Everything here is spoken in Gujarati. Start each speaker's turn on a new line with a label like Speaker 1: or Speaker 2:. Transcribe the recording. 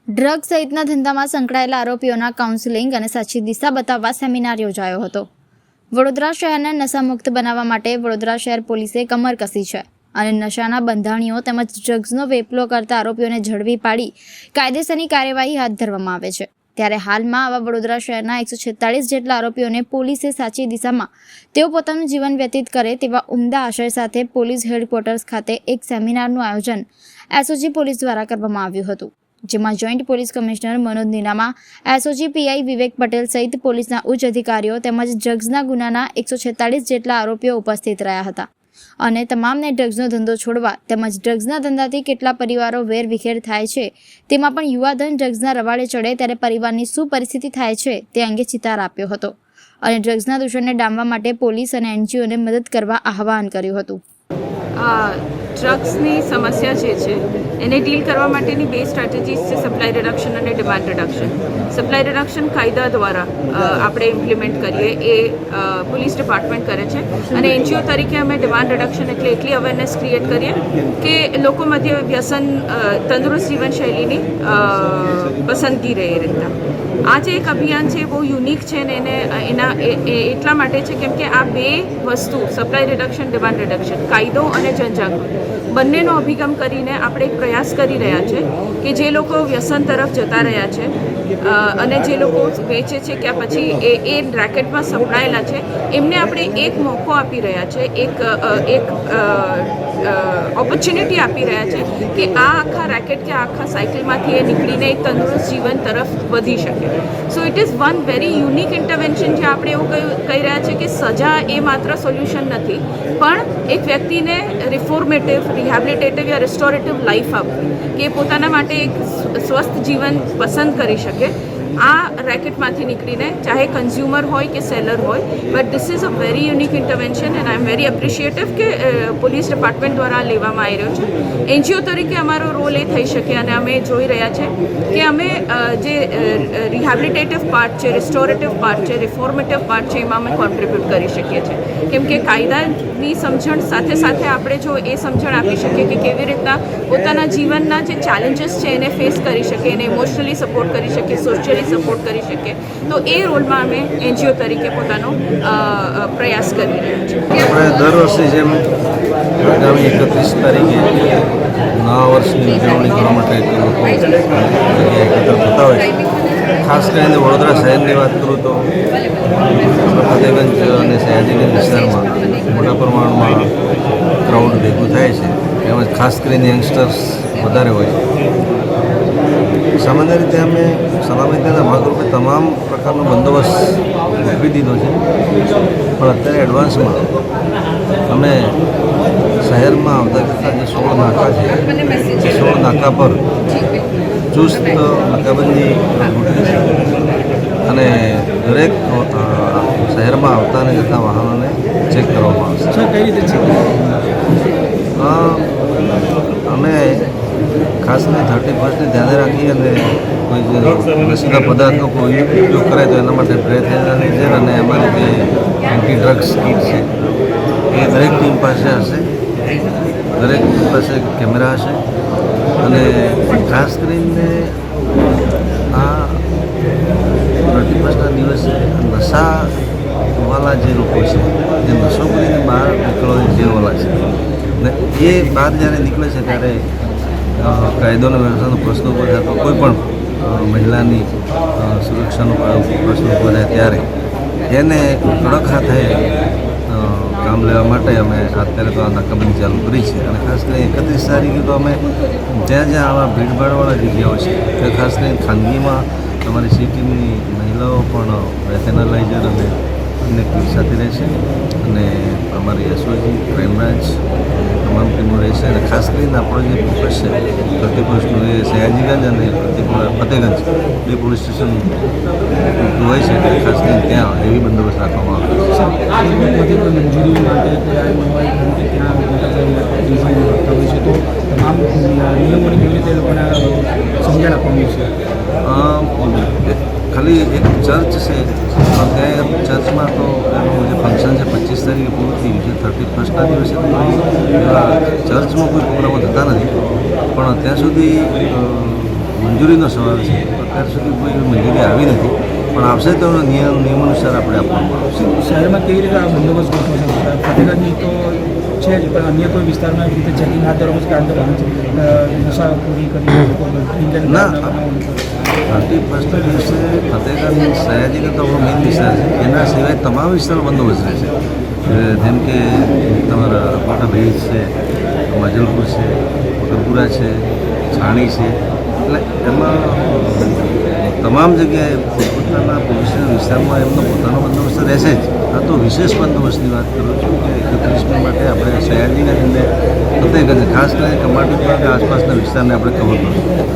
Speaker 1: ડ્રગ સહિતના ધંધામાં સંકળાયેલા આરોપીઓના કાઉન્સેલિંગ અને સાચી દિશા બતાવવા સેમિનાર યોજાયો હતો. વડોદરા શહેરને નશામુક્ત બનાવવા માટે વડોદરા શહેર પોલીસે કમર કસી છે અને નશાના બંધાણીઓ તેમજ ડ્રગ્સનો વેપલો કરતા આરોપીઓને ઝડપી પાડી કાયદેસરની કાર્યવાહી હાથ ધરવામાં આવે છે. ત્યારે હાલમાં આવા વડોદરા શહેરના 146 જેટલા આરોપીઓને પોલીસે સાચી દિશામાં તેઓ પોતાનું જીવન વ્યતીત કરે તેવા ઉમદા આશય સાથે પોલીસ હેડક્વાર્ટર્સ ખાતે એક સેમિનારનું આયોજન એસઓજી પોલીસ દ્વારા કરવામાં આવ્યું હતું, જેમાં joint police commissioner Manoj Ninama, SOG PI Vivek Patel સહિત પોલીસના ઉચ્ચ અધિકારીઓ તેમજ ડ્રગ્સના ગુનાના 146 જેટલા આરોપીઓ ઉપસ્થિત રહ્યા હતા અને તમામને ડ્રગ્સનો ધંધો છોડવા તેમજ ડ્રગ્સના ધંધાથી કેટલા પરિવારો વેરવિખેર થાય છે, તેમાં પણ યુવાધન ડ્રગ્સના રવાડે ચડે ત્યારે પરિવારની શું પરિસ્થિતિ થાય છે તે અંગે ચિતાર આપ્યો હતો અને ડ્રગ્સના દૂષણને ડામવા માટે પોલીસ અને એનજીઓને મદદ કરવા આહવાન કર્યું હતું.
Speaker 2: ડ્રગ્સની સમસ્યા જે છે એને ડીલ કરવા માટેની બે સ્ટ્રેટેજીસ છે, સપ્લાય રિડક્શન અને ડિમાન્ડ રિડક્શન. સપ્લાય રિડક્શન કાયદા દ્વારા આપણે ઇમ્પ્લિમેન્ટ કરીએ એ પોલીસ ડિપાર્ટમેન્ટ કરે છે અને એનજીઓ તરીકે અમે ડિમાન્ડ રિડક્શન એટલે એટલી અવેરનેસ ક્રિએટ કરીએ કે લોકો મધ્ય વ્યસન તંદુરસ્ત જીવનશૈલીની પસંદગી રહે રહેતા. આ જે એક અભિયાન છે બહુ યુનિક છે ને એટલા માટે છે કેમ કે આ બે વસ્તુ સપ્લાય રિડક્શન, ડિમાન્ડ રિડક્શન, કાયદો અને જનજાગૃતિ બંનેનો અભિગમ કરીને આપણે એક પ્રયાસ કરી રહ્યા છે કે જે લોકો વ્યસન તરફ જતા રહ્યા છે અને જે લોકો વેચે છે કે પછી એ રેકેટમાં સંકળાયેલા છે એમને આપણે એક મોકો આપી રહ્યા છે, એક ઓપોર્ચ્યુનિટી આપી રહ્યા છે કે આ આખા રેકેટ કે આખા સાયકલમાંથી એ નીકળીને એક તંદુરસ્ત જીવન તરફ વધી શકે. So it is one very unique intervention જે આપણે એવું કહી રહ્યા છે કે સજા એ માત્ર સોલ્યુશન નથી, પણ એક વ્યક્તિને રિફોર્મેટિવ, રિહેબિલિટેટિવ યા રિસ્ટોરેટિવ લાઈફ આપવી કે પોતાના માટે એક સ્વસ્થ જીવન પસંદ કરી શકે આ રેકેટમાંથી નીકળીને, ચાહે કન્ઝ્યુમર હોય કે સેલર હોય. But this is a very unique intervention and I am very appreciative કે પોલીસ ડિપાર્ટમેન્ટ દ્વારા લેવામાં આવી રહ્યો છે. એનજીઓ તરીકે અમારો રોલ એ થઈ શકે અને અમે જોઈ રહ્યા છે કે અમે જે રિહેબિલિટેટિવ પાર્ટ છે, રિસ્ટોરેટિવ પાર્ટ છે, રિફોર્મેટિવ પાર્ટ છે એમાં અમે કોન્ટ્રીબ્યુટ કરી શકીએ છીએ. કેમ કે કાયદાની સમજણ સાથે સાથે આપણે જો એ સમજણ આપી શકીએ કે કેવી રીતના પોતાના જીવનના જે ચેલેન્જીસ છે એને ફેસ કરી શકે, એને ઇમોશનલી સપોર્ટ કરી શકે, સોશિયલી સપોર્ટ કરી શકે, તો એ રોલમાં અમે એનજીઓ તરીકે પોતાનો પ્રયાસ કરી રહ્યા છીએ.
Speaker 3: આપણે દર વર્ષે જેમ આગામી 31 તારીખે નવા વર્ષની ઉજવણી કરવા માટે લોકો જગ્યાએ એકત્ર થતા હોય છે. ખાસ કરીને વડોદરા શહેરની વાત કરું તો ફતેગંજ અને સયાજીગંજ વિસ્તારમાં મોટા પ્રમાણમાં ક્રાઉડ ભેગું થાય છે, તેમજ ખાસ કરીને યંગસ્ટર્સ વધારે હોય છે. સામાન્ય રીતે અમે સલામતીના ભાગરૂપે તમામ પ્રકારનો બંદોબસ્ત ગોઠવી દીધો છે, પણ અત્યારે એડવાન્સમાં અમે શહેરમાં આવતા જતાં જે 16 નાકા છે એ 16 નાકા પર ચુસ્ત નાકાબંધી ગોઠવી છે અને દરેક શહેરમાં આવતા અને જતા વાહનોને ચેક કરવામાં આવશે.
Speaker 4: કઈ રીતે ચેક?
Speaker 3: અમે ખાસ કરીને 31ને ધ્યાને રાખી અને કોઈ નશીલા પદાર્થનો કોઈ ઉપયોગ કરે તો એના માટે બ્રેથ એનાલાઇઝર અને અમારી જે એન્ટી ડ્રગ્સ કીટ છે એ દરેક ટીમ પાસે હશે, દરેક ટીમ પાસે કેમેરા હશે અને ખાસ કરીને આ 31ના દિવસે નશાવાળા જે લોકો છે, જે નશો કરીને બહાર નીકળવાની જેવાળા છે ને એ બહાર જ્યારે નીકળે છે ત્યારે કાયદો અને વ્યવસ્થાનો પ્રશ્ન ઊભો થાય તો કોઈ પણ મહિલાની સુરક્ષાનો પ્રશ્ન ઊભો થાય ત્યારે એને કડક હાથે કામ લેવા માટે અમે અત્યારે તો આ નાકાબંધી ચાલુ કરી છે અને ખાસ કરીને 31 તારીખે તો અમે જ્યાં જ્યાં આવા ભીડભાડવાળા જગ્યાઓ છે ત્યાં ખાસ કરીને ખાનગીમાં અમારી સિટીની મહિલાઓ પણ બ્રેથ એનાલાઇઝર અને અન્ય કીટ સાથે રહેશે અને અમારી એસઓજી, ક્રાઇમ બ્રાન્ચ તમામ ટીમો રહેશે અને ખાસ કરીને આપણો જે ફોકસ છે પ્રતિપક્ષનું એ સયાજીગંજ અને ફતેગંજ બે પોલીસ સ્ટેશન હોય છે એટલે ખાસ કરીને ત્યાં એવી બંદોબસ્ત રાખવામાં આવે છે.
Speaker 4: મંજૂરી માટે ત્યાં હોય છે તો તમામ નિયમોની કેવી રીતે લોકોને સમજણ આપવામાં છે?
Speaker 3: ખાલી એક ચર્ચ છે, ત્યાં ચર્ચમાં તો એનું જે ફંક્શન છે 25 તારીખે પૂરું થયું છે. 31st દિવસે તો ચર્ચમાં કોઈ પ્રોગ્રામો થતા નથી, પણ અત્યાર સુધી મંજૂરીનો સવાલ છે. અત્યાર સુધી કોઈ મંજૂરી આવી નથી, પણ આવશે તો નિયમાનુસાર આપણે આપવામાં આવશે.
Speaker 4: શહેરમાં કેવી રીતે આ બંદોબસ્ત ગોઠવો છો? ફતેગંજની તો છે જ, પણ અન્ય કોઈ વિસ્તારમાં એવી રીતે ચેકિંગ હાથ ધરવામાં કારણ કે નશાખોરી કરી
Speaker 3: ના, 31st દિવસે ફતેગંજ સયાજી તો આપણો મેઇન વિસ્તાર છે. એના સિવાય તમામ વિસ્તારો બંદોબસ્ત રહેશે. જેમ કે તમારા મોટા ભેજ છે, મજલપુર છે, મકરપુરા છે, છાણી છે, એટલે એમાં તમામ જગ્યાએ પોતપોતાના પોલીસના વિસ્તારમાં એમનો પોતાનો બંદોબસ્ત રહેશે જ. આ તો વિશેષ બંદોબસ્તની વાત કરું છું કે 31મી માટે આપણે સયાજીને ફતેગંજ ખાસ કરીને કમાટી આસપાસના વિસ્તારને આપણે કવર કરીશું.